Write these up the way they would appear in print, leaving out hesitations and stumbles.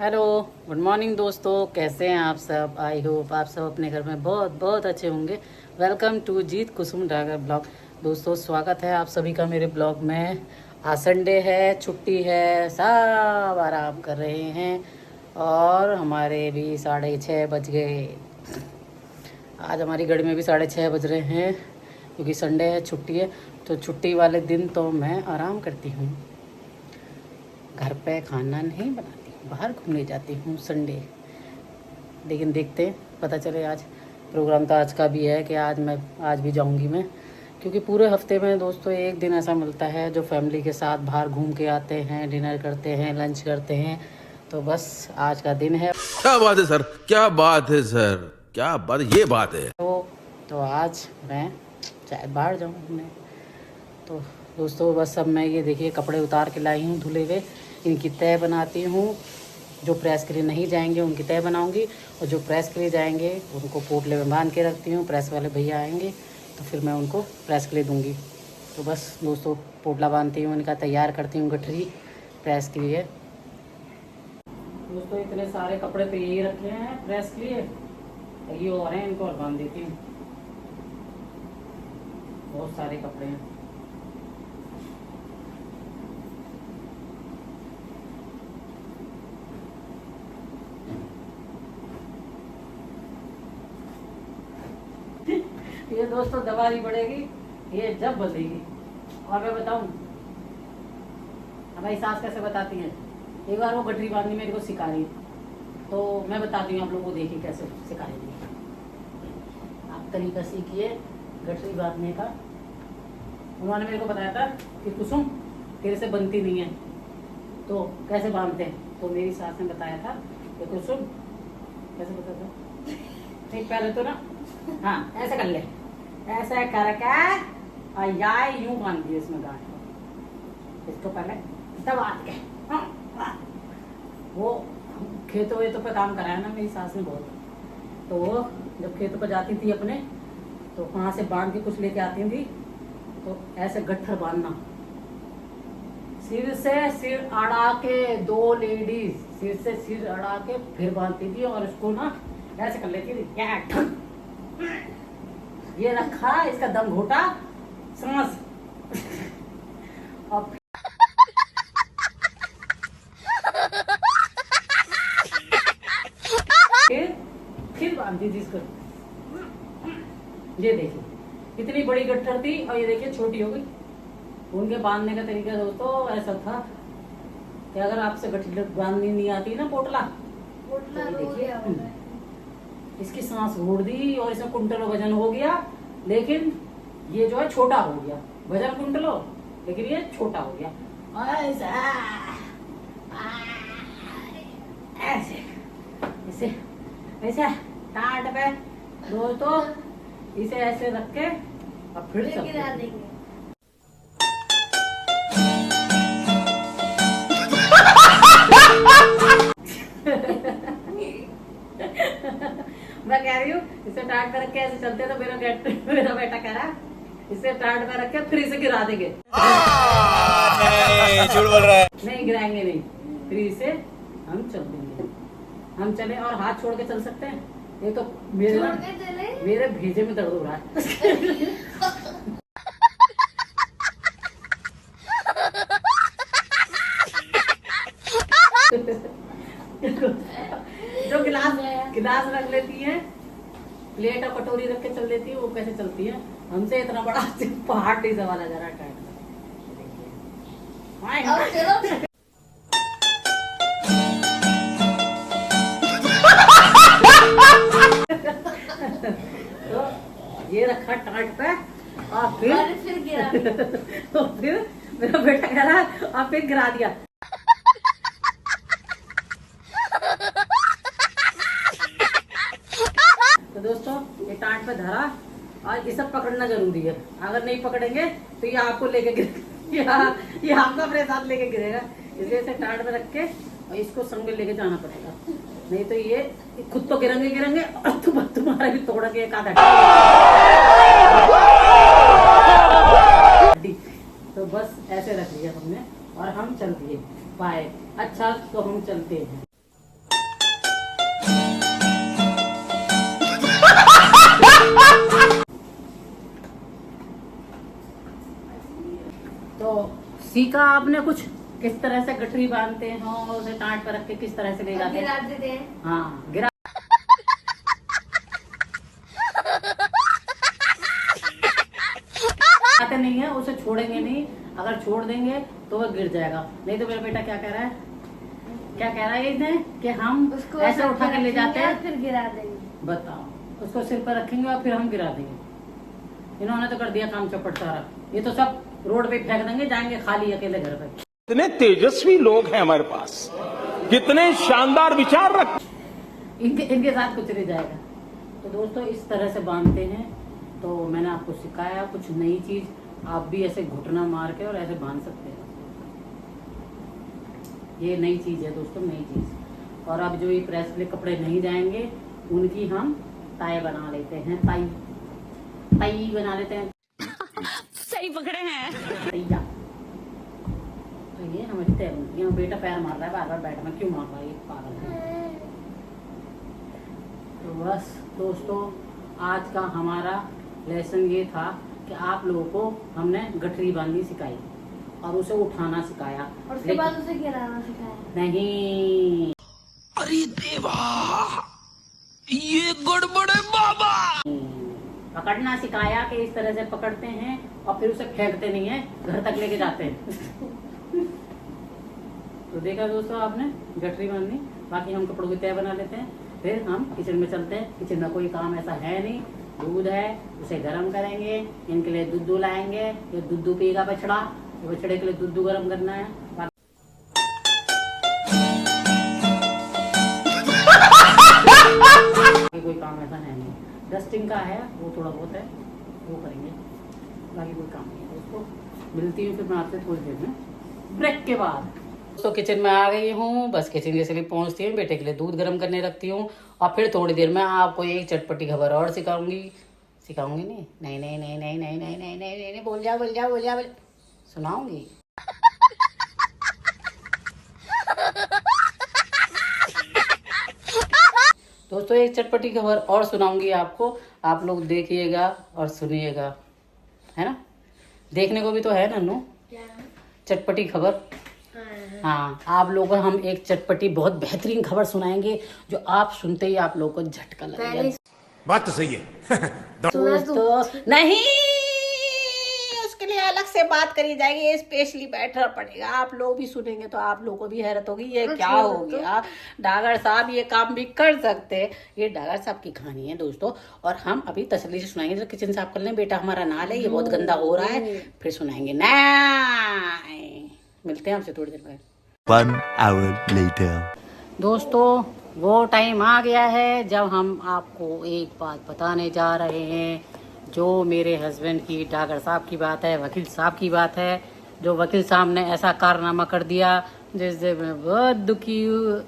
Hello, good morning दोस्तों। कैसे हैं आप सब? आई होप आप सब अपने घर में बहुत बहुत अच्छे होंगे। Welcome to Jeet Kusum Dagar blog. दोस्तों, स्वागत है आप सभी का मेरे ब्लॉग में। आज संडे है, छुट्टी है, सब आराम कर रहे हैं और हमारे भी 6:30 बज गए। आज हमारी घड़ी में भी 6:30 बज रहे हैं क्योंकि संडे है, छुट्टी है। तो छुट्टी वाले दिन तो मैं आराम करती हूँ, घर पे खाना नहीं बनाती, बाहर घूमने जाती हूँ संडे। लेकिन देखते हैं, पता चले। आज प्रोग्राम तो आज का भी है कि आज भी जाऊँगी मैं, क्योंकि पूरे हफ्ते में दोस्तों एक दिन ऐसा मिलता है जो फैमिली के साथ बाहर घूम के आते हैं, डिनर करते हैं, लंच करते हैं। तो बस आज का दिन है। क्या बात है सर, क्या बात है सर, क्या बात, ये बात है। तो आज मैं शायद बाहर जाऊँ घूमने। तो दोस्तों, बस अब मैं ये देखिए कपड़े उतार के लाई हूँ धुले हुए। इनकी तह बनाती हूँ। जो प्रेस के लिए नहीं जाएंगे उनकी तह बनाऊंगी, और जो प्रेस के लिए जाएंगे उनको पोटले में बांध के रखती हूँ। प्रेस वाले भैया आएंगे तो फिर मैं उनको प्रेस के लिए दूँगी। तो बस दोस्तों, पोटला बांधती हूँ, इनका तैयार करती हूँ गठरी प्रेस के लिए। दोस्तों, इतने सारे कपड़े तो यही रखे हैं प्रेस के लिए, ये और हैं, इनको और बांध देती हूँ। बहुत सारे कपड़े हैं। ये दोस्तों दवा नहीं बढ़ेगी, ये जब बंधेगी। और मैं बताऊं, हमारी सास कैसे बताती हैं। एक बार वो गठरी बांधनी मेरे को सिखा रही, तो मैं बताती हूँ आप लोगों को, देखिए कैसे सिखा रही है। आप तरीका सीखिए गठरी बांधने का। उन्होंने मेरे को बताया था कि कुसुम तेरे से बनती नहीं है, तो कैसे बांधते हैं। तो मेरी सास ने बताया था कि कुसुम कैसे बताता नहीं, पहले तो ना, हाँ ऐसे कर ले, ऐसे करके और या यूं बांध दिए इसमें गांठ को। इसको पहले दबा के, हाँ। वो खेतों वेतों पे काम कराया ना मेरी सास ने बहुत। तो वो जब खेतों पर जाती थी अपने, तो वहां से बांध के कुछ लेके आती थी, तो ऐसे गट्ठर बांधना, सिर से सिर अड़ा के, दो लेडीज सिर से सिर अड़ा के फिर बांधती थी, और इसको ना ऐसे कर लेती थी। ये रखा, इसका दम घोटा, सांस, और फिर बांधती थी इसको। ये देखिए इतनी बड़ी गट्ठर थी, और ये देखिए छोटी हो गई। उनके बांधने का तरीका दोस्तों ऐसा था कि अगर आपसे गट्ठर बांधनी नहीं आती ना, पोटला तो देखिए इसकी सांस रोड़ दी, और इसमें कुंटलों वजन हो गया। लेकिन ये जो है छोटा हो गया, वजन कुंटलों, लेकिन ये छोटा हो गया। ऐसा ऐसे ऐसे ऐसे टाट पे दोस्तों, इसे ऐसे रख के और फिर गिरा देंगे। मैं कह रही हूँ इसे टाट पे रख के ऐसे चलते, तो मेरा बेटा कह रहा इसे टाट पे रख के फिर इसे गिरा देंगे। नहीं, झूठ बोल रहा है। नहीं गिराएंगे, नहीं, फिर इसे हम चल देंगे। हम चले और हाथ छोड़ के चल सकते हैं। ये तो मेरे भेजे में दर्द हो रहा है। जो गिलास रख लेती है, प्लेट और कटोरी रख के चल लेती है, वो कैसे चलती है। हमसे इतना बड़ा पहाड़ नहीं सवाल जा रहा है। तो ये रखा टाट पे, और फिर गिरा। तो फिर मेरा बेटा कह रहा और फिर गिरा दिया। तो दोस्तों, ये टाट पे धरा, और ये सब पकड़ना जरूरी है। अगर नहीं पकड़ेंगे तो ये आपको लेके गिरेगा, ये आपको अपने साथ लेके गिरेगा। इसलिए इसे टाट पे रख के और इसको संग में लेके जाना पड़ेगा, नहीं तो ये खुद तो गिरेंगे और तुम्हारा भी तोड़ के एक आधा। तो बस ऐसे रख लिया हमने, और हम चल दिए। बाय। अच्छा, तो हम चलते हैं। सीखा आपने कुछ किस तरह से गठरी बांधते हैं और उसे टाट पर रख के किस तरह से ले जाते गिरा हैं। देते हैं। हाँ गिरा आते नहीं है, उसे छोड़ेंगे नहीं। अगर छोड़ देंगे तो वह गिर जाएगा। नहीं तो मेरा बेटा क्या कह रहा है, क्या कह रहा है इसने कि हम उसको ऐसे उठा के ले जाते और हैं। फिर गिरा देंगे। बताओ, उसको सिर पर रखेंगे और फिर हम गिरा देंगे। इन्होंने तो कर दिया काम चौपट सारा। ये तो सब रोड पे फेंक देंगे, जाएंगे खाली अकेले घर पे। कितने तेजस्वी लोग हैं हमारे पास, कितने शानदार विचार रख। इनके साथ कुछ नहीं जाएगा। तो दोस्तों इस तरह से बांधते हैं। तो मैंने आपको सिखाया कुछ नई चीज। आप भी ऐसे घुटना मार के और ऐसे बांध सकते हैं। ये नई चीज है दोस्तों, नई चीज। और अब जो ये प्रेस वाले कपड़े नहीं जाएंगे उनकी हम टाई बना लेते हैं। टाई बना लेते हैं। सही पकड़े हैं। तैया। तो ये हमारी तैयार होती है। बेटा पैर मार रहा है बार बार, बैठ में क्यों मार रहा है, ये पागल है। तो बस दोस्तों आज का हमारा लेसन ये था कि आप लोगों को हमने गठरी बांधनी सिखाई और उसे उठाना सिखाया। और उसके बाद उसे गिराना सिखाया। नहीं, अरे देवा, ये गड़बड़ है बाबा। पकड़ना सिखाया कि इस तरह से पकड़ते हैं और फिर उसे फेंकते नहीं है, घर तक लेके जाते हैं। तो देखा दोस्तों आपने गठरी बांधनी। बाकी हम कपड़ों की तय बना लेते हैं, फिर हम किचन में चलते हैं। किचन में कोई काम ऐसा है नहीं। दूध है, उसे गर्म करेंगे। इनके लिए दूध लाएंगे। ये दूध पिएगा बछड़ा, तो बछड़े के लिए दूध गर्म करना है। बाकी कोई काम ऐसा है नहीं। डस्टिंग का है, वो थोड़ा बहुत है, वो करेंगे। बाकी कोई काम नहीं है दोस्तों। मिलती हूँ फिर मैं आपसे थोड़ी देर में, ब्रेक के बाद। तो किचन में आ गई हूँ। बस किचन के लिए पहुँचती हूँ, बेटे के लिए दूध गर्म करने रखती हूँ और फिर थोड़ी देर में आपको एक चटपटी खबर और सिखाऊंगी नहीं नहीं नहीं नहीं नहीं नहीं नहीं नहीं नहीं नहीं बोल जा सुनाऊंगी। दोस्तों एक चटपटी खबर और सुनाऊंगी आपको। आप लोग देखिएगा और सुनिएगा, है ना। देखने को भी तो है नन्नू, चटपटी खबर। हाँ, आप लोगों को हम एक चटपटी बहुत बेहतरीन खबर सुनाएंगे जो आप सुनते ही आप लोगों को झटका लगेगा। बात तो सही है। दोस्तों नहीं, उसके लिए अलग से बात करी जाएगी, स्पेशली बैठना पड़ेगा। आप लोग भी सुनेंगे तो आप लोगों को भी हैरत होगी, ये क्या हो गया। डागर साहब ये काम भी कर सकते हैं। ये डागर साहब की कहानी है दोस्तों, और हम अभी तसल्ली से सुनाएंगे। जब किचन साफ कर लें, बेटा हमारा नाल है, ये बहुत गंदा हो रहा है, फिर सुनाएंगे। नहीं, मिलते हैं आपसे थोड़ी देर में। 1 hour later. दोस्तों वो टाइम आ गया है जब हम आपको एक बात बताने जा रहे हैं, जो मेरे हस्बैंड की, डागर साहब की बात है, वकील साहब की बात है। जो वकील साहब ने ऐसा कारनामा कर दिया जिससे मैं बहुत दुखी हूँ।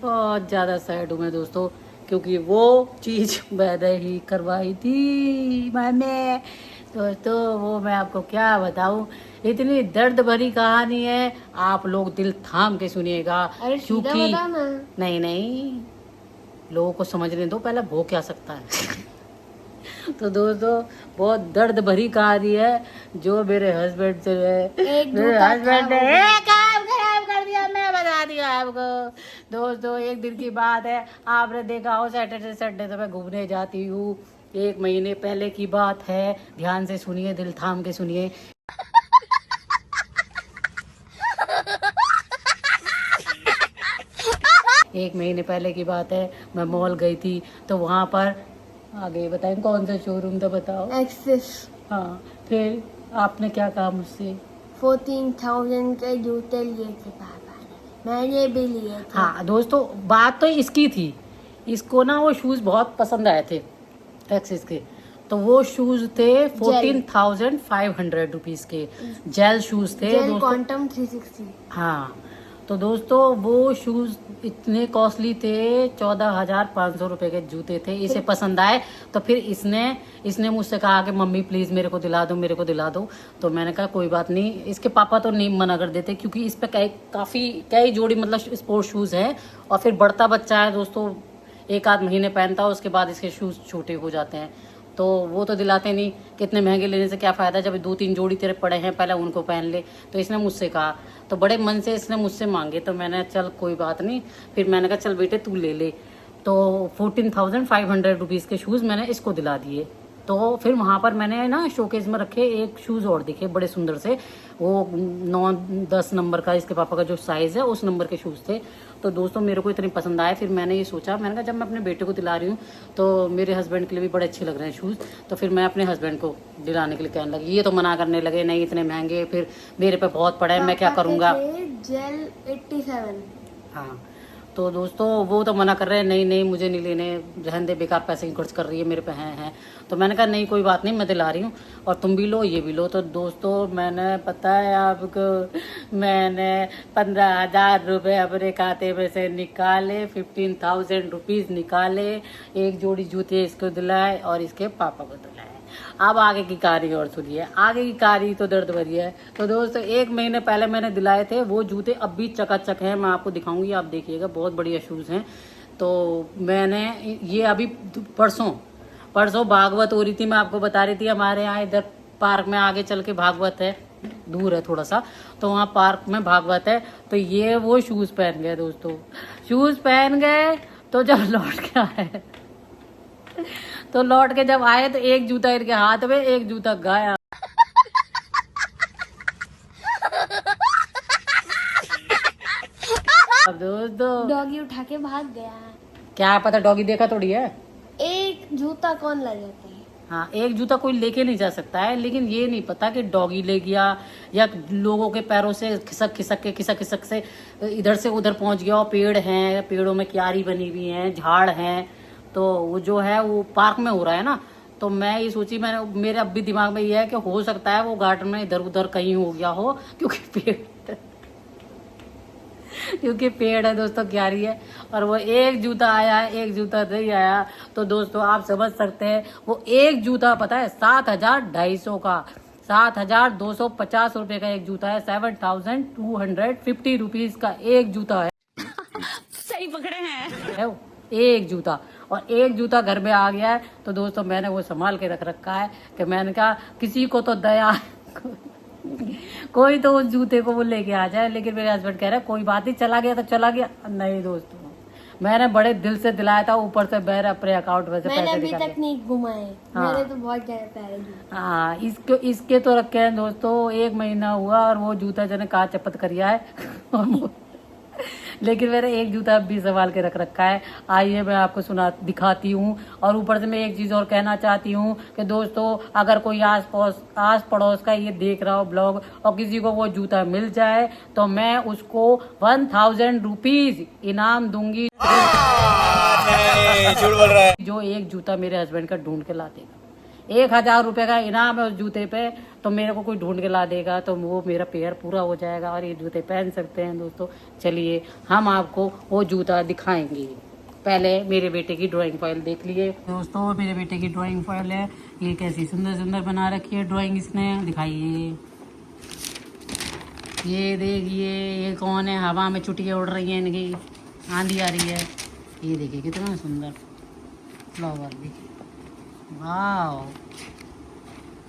बहुत ज़्यादा सैड हूँ मैं दोस्तों, क्योंकि वो चीज़ मैंने ही करवाई थी मैंने। दोस्तों वो मैं आपको क्या बताऊँ, इतनी दर्द भरी कहानी है। आप लोग दिल थाम के सुनिएगा, क्योंकि नहीं लोगों को समझने दो पहले वो क्या सकता है। तो दोस्तों बहुत दर्द भरी कहानी है जो मेरे हस्बैंड से मेरे हस्बैंड ने काम खराब कर दिया। मैं बता दिया आपको दोस्तों। एक दिन की बात है, आपने देखा हो सैटरडे संडे तो मैं घूमने जाती हूँ। 1 महीने पहले की बात है, ध्यान से सुनिए, दिल थाम के सुनिए। एक महीने पहले की बात है, मैं मॉल गई थी तो वहाँ पर आगे बताएं कौन सा शोरूम था, बताओ। एक्सिस। हाँ, फिर आपने क्या कहा मुझसे? 14,000 के जूते लिए थे पापा ने, मैंने भी लिए थे। हाँ दोस्तों बात तो इसकी थी। इसको ना वो शूज़ बहुत पसंद आए थे एक्सिस के। तो वो शूज़ थे 14,500 रुपीज़ के, जेल शूज़ थे जेल दोस्तों। क्वांटम 360। हाँ तो दोस्तों वो शूज़ इतने कॉस्टली थे, 14,500 रुपए के जूते थे। इसे पसंद आए तो फिर इसने मुझसे कहा कि मम्मी प्लीज़ मेरे को दिला दो। तो मैंने कहा कोई बात नहीं। इसके पापा तो नहीं मना कर देते, क्योंकि इस पे कई जोड़ी मतलब स्पोर्ट्स शूज़ हैं। और फिर बढ़ता बच्चा है दोस्तों, एक आध महीने पहनता है, उसके बाद इसके शूज़ छोटे हो जाते हैं। तो वो तो दिलाते नहीं, कितने महंगे लेने से क्या फ़ायदा, जब 2-3 जोड़ी तेरे पड़े हैं पहले उनको पहन ले। तो इसने मुझसे कहा, तो बड़े मन से इसने मुझसे मांगे, तो मैंने चल कोई बात नहीं, फिर मैंने कहा चल बेटे तू ले ले। तो 14,500 रुपीज़ के शूज़ मैंने इसको दिला दिए। तो फिर वहाँ पर मैंने ना शोकेस में रखे एक शूज़ और दिखे बड़े सुंदर से, वो 9-10 नंबर का इसके पापा का जो साइज़ है उस नंबर के शूज़ थे। तो दोस्तों मेरे को इतने पसंद आए, फिर मैंने ये सोचा, मैंने कहा जब मैं अपने बेटे को दिला रही हूँ तो मेरे हस्बैंड के लिए भी बड़े अच्छे लग रहे हैं शूज़, तो फिर मैं अपने हस्बैंड को दिलाने के लिए कहने लगी। ये तो मना करने लगे, नहीं इतने महंगे, फिर मेरे पे बहुत पड़े, मैं क्या करूँगा। जेल 87। हाँ तो दोस्तों वो तो मना कर रहे हैं, नहीं नहीं मुझे नहीं लेने, रहने दे, बेकार पैसे की खर्च कर रही है, मेरे पे हैं। तो मैंने कहा नहीं कोई बात नहीं, मैं दिला रही हूँ और तुम भी लो ये भी लो। तो दोस्तों मैंने पता है आपको, मैंने 15,000 रुपये अपने खाते में से निकाले, 15,000 रुपीज़ निकाले, एक जोड़ी जूते इसको दिलाए और इसके पापा को दिलाए। अब आगे की कहानी और सुनिए, आगे की कहानी तो दर्द भरी है। तो दोस्तों 1 महीने पहले मैंने दिलाए थे वो जूते, अब भी चकाचक हैं, मैं आपको दिखाऊंगी, आप देखिएगा, बहुत बढ़िया शूज़ हैं। तो मैंने ये अभी परसों भागवत हो रही थी, मैं आपको बता रही थी, हमारे यहाँ इधर पार्क में आगे चल के भागवत है, दूर है थोड़ा सा, तो वहाँ पार्क में भागवत है। तो ये वो शूज़ पहन गए दोस्तों, शूज़ पहन गए। तो जब लौट के आए, तो लौट के जब आए तो एक जूता इनके हाथ में, एक जूता गायब। अब दोस्तों डॉगी उठा के भाग गया। क्या पता, डॉगी देखा थोड़ी है। एक जूता कौन ला जाता है? हाँ एक जूता कोई लेके नहीं जा सकता है, लेकिन ये नहीं पता कि डॉगी ले गया या लोगों के पैरों से खिसक से इधर से उधर पहुंच गया। और पेड़ हैं, पेड़ों में क्यारी बनी हुई है, झाड़ हैं, तो वो जो है वो पार्क में हो रहा है ना। तो मैं ये सोची, मेरे अब भी दिमाग में ये है कि हो सकता है वो गार्डन में इधर उधर कहीं हो गया हो, क्योंकि पेड़ है दोस्तों, क्यारी है, और वो एक जूता आया, एक जूता नहीं आया। तो दोस्तों आप समझ सकते हैं, वो एक जूता पता है 7,250 का, 7,250 रुपये का एक जूता है, 7,250 रुपीज़ का एक जूता है। सही पकड़े हैं। है वो एक जूता, और एक जूता घर में आ गया है। तो दोस्तों मैंने वो संभाल के रख रखा है कि मैंने कहा किसी को तो दया कोई तो उस जूते को वो लेके आ जाए। लेकिन मेरे हस्बैंड कह रहे कोई बात नहीं, चला गया तो चला गया। नहीं दोस्तों मैंने बड़े दिल से दिलाया था, ऊपर से मेरे अपने अकाउंट में से पैसे अभी तक नहीं घुमाए। हाँ। मेरे तो बहुत ज्यादा प्यारे जूते। हाँ इसके तो रखे हैं दोस्तों, 1 महीना हुआ और वो जूता जने कहा चपत करिया है लेकिन मैंने एक जूता अब भी संभाल के रख रखा है। आइए मैं आपको दिखाती हूँ। और ऊपर से मैं एक चीज़ और कहना चाहती हूँ कि दोस्तों अगर कोई आस पड़ोस का ये देख रहा हो ब्लॉग और किसी को वो जूता मिल जाए तो मैं उसको 1,000 रुपीज़ इनाम दूंगी। झूठ बोल रहा है। जो एक जूता मेरे हस्बैंड का ढूंढ के ला देगा, 1,000 रुपये का इनाम है उस जूते पे, तो मेरे को कोई ढूंढ के ला देगा तो वो मेरा पेयर पूरा हो जाएगा और ये जूते पहन सकते हैं दोस्तों। चलिए हम आपको वो जूता दिखाएंगे। पहले मेरे बेटे की ड्राइंग फाइल देख लिए दोस्तों, मेरे बेटे की ड्राइंग फाइल है, ये कैसी सुंदर सुंदर बना रखी है ड्राइंग इसने, दिखाइए। ये देखिए ये कौन है, हवा में चुटियाँ उड़ रही हैं, इनकी आंधी आ रही है। ये देखिए कितना सुंदर फ्लावर, देखिए wow,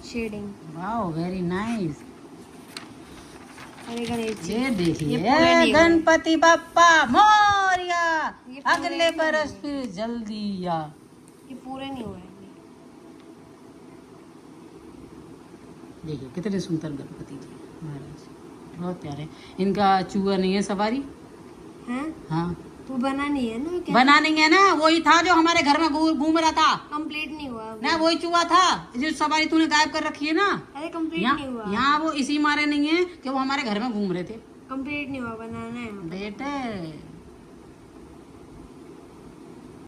shading, wow very nice. Ganesh ये देखिए गणपति बप्पा मोरिया, अगले बरस फिर जल्दी या। ये पूरे नहीं हुए। देखिए कितने सुंदर गणपति जी महाराज, बहुत प्यारे। इनका चूहा नहीं है सवारी, हाँ तो बना नहीं है ना, बना नहीं है ना, वही था जो हमारे घर में घूम रहा था, कंप्लीट नहीं हुआ ना वही चूहा था जो सवारी तूने गायब कर रखी है ना। अरे कंप्लीट नहीं हुआ। यहाँ वो इसी मारे नहीं है कि वो हमारे घर में घूम रहे थे। कंप्लीट नहीं हुआ, बनाना है बेटे।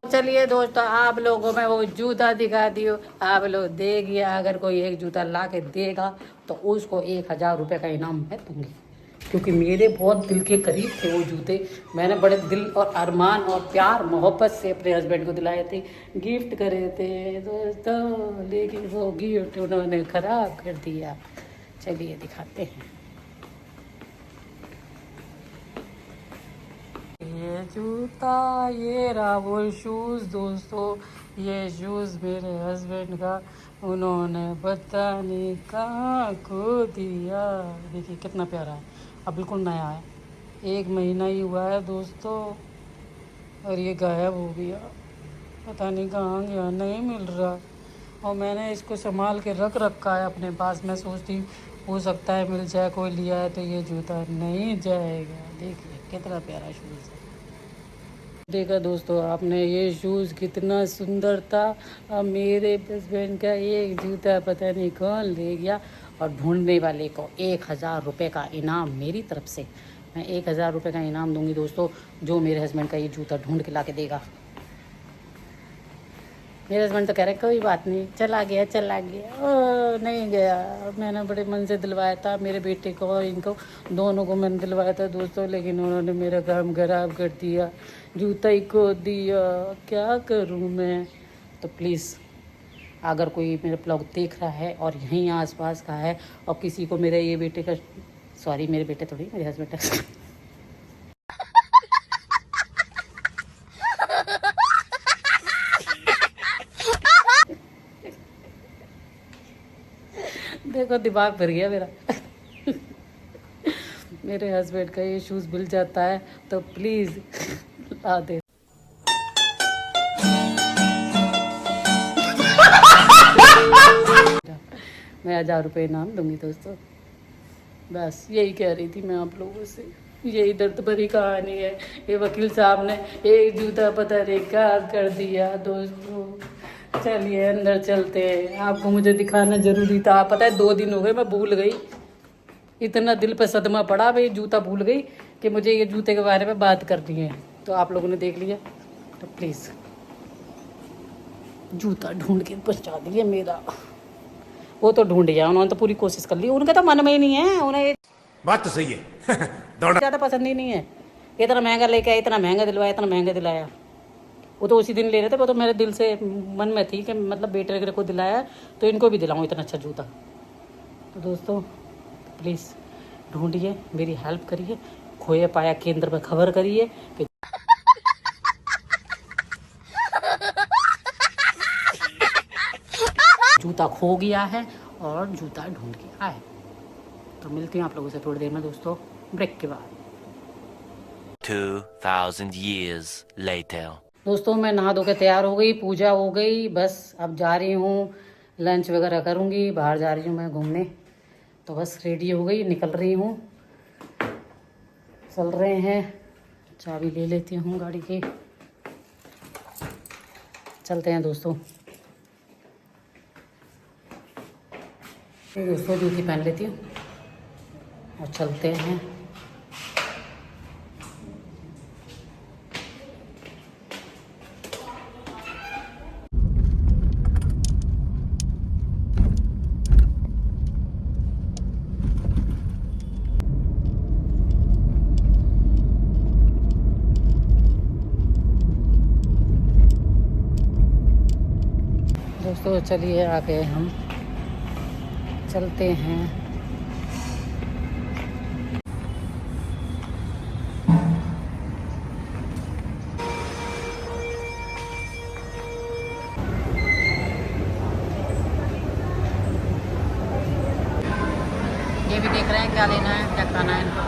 चलिए दोस्तों आप लोगों में वो जूता दिखा दियो, आप लोग देखिए। अगर कोई एक जूता ला के देगा तो उसको 1,000 रुपये का इनाम मैं दूंगी, क्योंकि मेरे बहुत दिल के करीब थे वो जूते। मैंने बड़े दिल और अरमान और प्यार मोहब्बत से अपने हस्बैंड को दिलाए थे, गिफ्ट करे थे दोस्तों, लेकिन वो गिफ्ट उन्होंने खराब कर दिया। चलिए दिखाते हैं। ये जूता, ये रहा वो शूज़ दोस्तों। ये शूज़ मेरे हस्बैंड का, उन्होंने पता नहीं कहाँ खो दिया। देखिए कितना प्यारा है, अब बिल्कुल नया है, 1 महीना ही हुआ है दोस्तों, और ये गायब हो गया, पता नहीं कहाँ गया, नहीं मिल रहा। और मैंने इसको संभाल के रख रखा है अपने पास। मैं सोचती हो सकता है मिल जाए, कोई लिया है तो ये जूता नहीं जाएगा। देखिए कितना प्यारा शूज़ है। देखा दोस्तों आपने, ये शूज़ कितना सुंदर था। अब मेरे हस्बैंड का एक जूता पता नहीं कौन ले गया। और ढूंढने वाले को 1000 रुपये का इनाम मेरी तरफ से। मैं 1000 रुपये का इनाम दूंगी दोस्तों, जो मेरे हस्बैंड का ये जूता ढूंढ के ला के देगा। मेरे हस्बैंड तो कह रहे कोई बात नहीं, चला गया चला गया। ओ नहीं गया, मैंने बड़े मन से दिलवाया था, मेरे बेटे को और इनको दोनों को मैंने दिलवाया था दोस्तों, लेकिन उन्होंने मेरा काम खराब कर दिया, जूता ही खो दिया। क्या करूं मैं? तो प्लीज़ अगर कोई मेरा ब्लॉग देख रहा है और यहीं आसपास का है और किसी को मेरे ये बेटे का, सॉरी मेरे बेटे थोड़ी, मेरे हस्बैंड का देखो दिमाग भर गया मेरा मेरे हस्बैंड का ये शूज़ मिल जाता है तो प्लीज़ ला दे। मैं 1000 रुपये इनाम दूंगी दोस्तों, बस यही कह रही थी मैं आप लोगों से। यही दर्द भरी कहानी है। ये वकील साहब ने एक जूता पता नहीं क्या कर दिया दोस्तों। चलिए अंदर चलते हैं, आपको मुझे दिखाना ज़रूरी था। पता है 2 दिन हो गए मैं भूल गई, इतना दिल पे सदमा पड़ा, भाई जूता भूल गई कि मुझे ये जूते के बारे में बात करनी है। तो आप लोगों ने देख लिया तो प्लीज़ जूता ढूंढ के पहुँचा दिए मेरा। वो तो ढूंढ गया, उन्होंने तो पूरी कोशिश कर ली, उनके तो मन में ही नहीं है, उन्हें बात तो सही है ज़्यादा पसंद ही नहीं है। इतना महंगा लेके आया, इतना महंगा दिलवाया, इतना महंगा दिलाया। वो तो उसी दिन ले रहे थे, वो तो मेरे दिल से मन में थी कि मतलब बेटे वगैरह को दिलाया तो इनको भी दिलाऊं इतना अच्छा जूता। तो दोस्तों प्लीज़ ढूंढिए, मेरी हेल्प करिए, खोए पाया केंद्र में खबर करिए कि जूता खो गया है और जूता ढूंढ के आए। तो मिलती हूँ आप लोगों से थोड़ी देर में दोस्तों, ब्रेक के बाद। 2000 years later. दोस्तों मैं नहा धो के तैयार हो गई, पूजा हो गई, बस अब जा रही हूँ, लंच वगैरह करूँगी, बाहर जा रही हूँ मैं घूमने। तो बस रेडी हो गई, निकल रही हूँ, चल रहे हैं। चाबी ले लेती हूँ गाड़ी की, चलते हैं दोस्तों। ये दोस्तों जूती पहन लेती हूँ और चलते हैं। दोस्तों चलिए आ गए हम, चलते हैं। ये भी देख रहे हैं क्या लेना है, क्या खाना है इनको।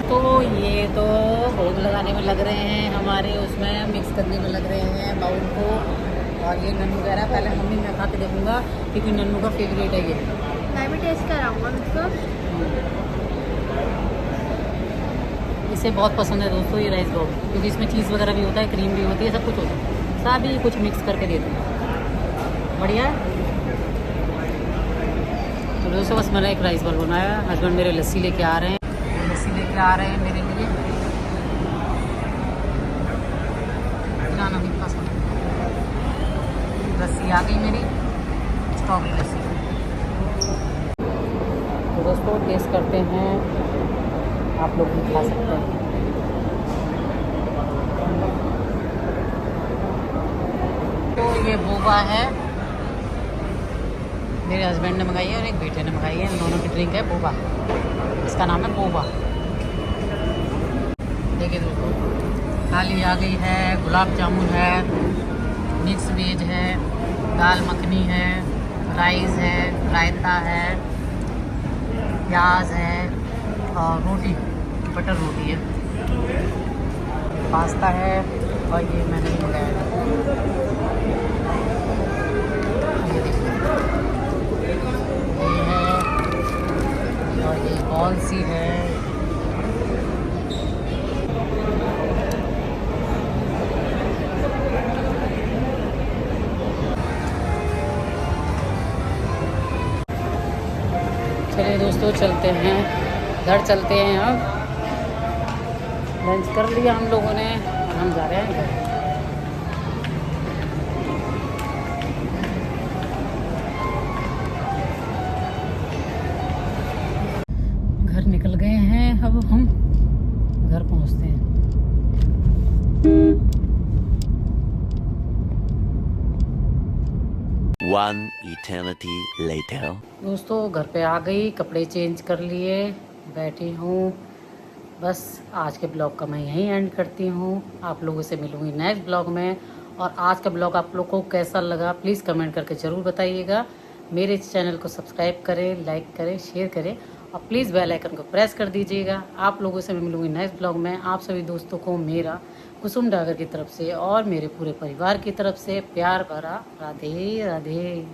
तो ये तो भोग लगाने में लग रहे हैं, हमारे उसमें मिक्स करने में लग रहे हैं बाउल को। और ये नन्नू कह रहा है पहले मम्मी मैं खा के देखूंगा, क्योंकि नन्नू का फेवरेट है ये। मैं भी टेस्ट कराऊंगा उसको। इसे बहुत पसंद है दोस्तों ये राइस बॉल, क्योंकि इसमें चीज़ वगैरह भी होता है, क्रीम भी होती है, सब कुछ होता है, सभी कुछ मिक्स करके देते हैं, बढ़िया है। तो दोस्तों बस मैंने एक राइस बॉल बनाया, हस्बैंड मेरे लस्सी लेके आ रहे हैं, लस्सी लेके आ रहे हैं मेरे लिए। जाना नहीं पसंद, लस्सी आ गई मेरी, स्ट्रॉबेरी लस्सी। तो दोस्तों टेस्ट करते हैं, आप लोग भी खा सकते हैं। तो ये बोबा है, मेरे हस्बैंड ने मंगाई है और एक बेटे ने मंगाई है, इन दोनों की ड्रिंक है बोबा, इसका नाम है बोबा। देखिए दोस्तों, थाली आ गई है, गुलाब जामुन है, मिक्स वेज है, दाल मखनी है, राइस है, रायता है, प्याज है और रोटी, बटर रोटी है, पास्ता है और ये मैंने मंगाया है। ये देखिए, ये है और ये बॉल सी है। चलिए दोस्तों, चलते हैं घर, चलते हैं। अब लंच कर लिया हम लोगों ने और हम जा रहे हैं घर। घर निकल गए हैं, अब हम घर पहुंचते हैं। One eternity later. दोस्तों घर पे आ गई, कपड़े चेंज कर लिए, बैठी हूँ। बस आज के ब्लॉग का मैं यहीं एंड करती हूँ। आप लोगों से मिलूँगी नेक्स्ट ब्लॉग में। और आज का ब्लॉग आप लोग को कैसा लगा प्लीज़ कमेंट करके ज़रूर बताइएगा। मेरे चैनल को सब्सक्राइब करें, लाइक करें, शेयर करें और प्लीज़ बेल आइकन को प्रेस कर दीजिएगा। आप लोगों से मैं मिलूँगी नेक्स्ट ब्लॉग में। आप सभी दोस्तों को मेरा कुसुम डागर की तरफ से और मेरे पूरे परिवार की तरफ से प्यार भरा राधे राधे।